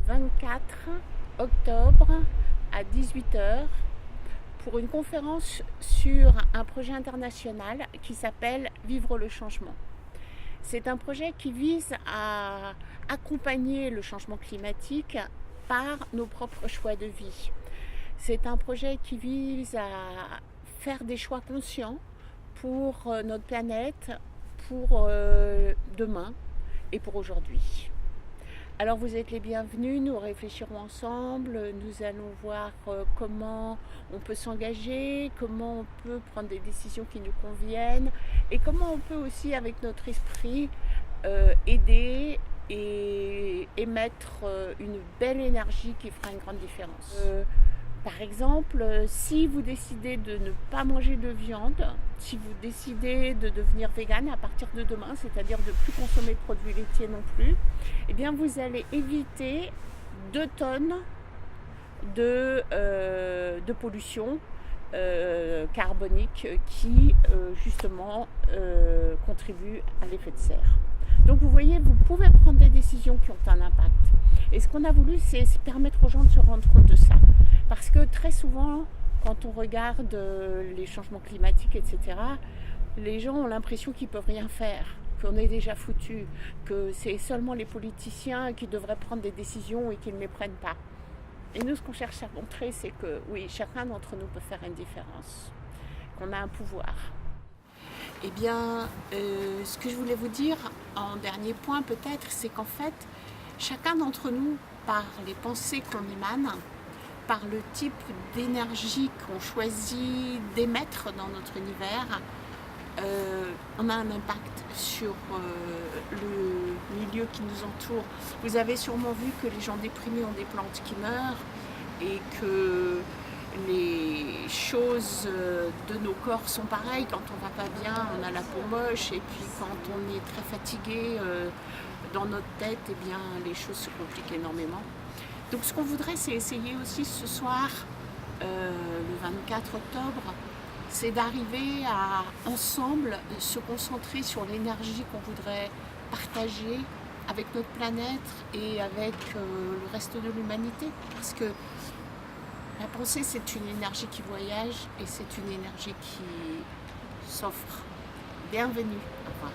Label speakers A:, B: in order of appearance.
A: 24 octobre à 18 heures pour une conférence sur un projet international qui s'appelle Vivre le changement. C'est un projet qui vise à accompagner le changement climatique par nos propres choix de vie. C'est un projet qui vise à faire des choix conscients pour notre planète, pour demain et pour aujourd'hui. Alors vous êtes les bienvenus, nous réfléchirons ensemble, nous allons voir comment on peut s'engager, comment on peut prendre des décisions qui nous conviennent et comment on peut aussi avec notre esprit aider et émettre une belle énergie qui fera une grande différence. Par exemple, si vous décidez de ne pas manger de viande, si vous décidez de devenir végane à partir de demain, c'est-à-dire de ne plus consommer de produits laitiers non plus, eh bien vous allez éviter 2 tonnes de pollution carbonique qui justement contribue à l'effet de serre. Donc vous voyez, vous pouvez prendre des décisions qui ont un impact. Et ce qu'on a voulu, c'est permettre aux gens de se rendre compte de ça. Parce que très souvent, quand on regarde les changements climatiques, etc., les gens ont l'impression qu'ils ne peuvent rien faire, qu'on est déjà foutu, que c'est seulement les politiciens qui devraient prendre des décisions et qu'ils ne les prennent pas. Et nous, ce qu'on cherche à montrer, c'est que oui, chacun d'entre nous peut faire une différence, qu'on a un pouvoir. Eh bien, ce que je voulais vous dire en dernier point peut-être, c'est qu'en fait, chacun d'entre nous, par les pensées qu'on émane, par le type d'énergie qu'on choisit d'émettre dans notre univers, on a un impact sur le milieu qui nous entoure. Vous avez sûrement vu que les gens déprimés ont des plantes qui meurent et que les choses de nos corps sont pareilles. Quand on va pas bien, on a la peau moche, et puis quand on est très fatigué dans notre tête, eh bien les choses se compliquent énormément. Donc ce qu'on voudrait, c'est essayer aussi ce soir, le 24 octobre, c'est d'arriver à ensemble se concentrer sur l'énergie qu'on voudrait partager avec notre planète et avec le reste de l'humanité. Parce que la pensée, c'est une énergie qui voyage et c'est une énergie qui s'offre. Bienvenue. Au revoir.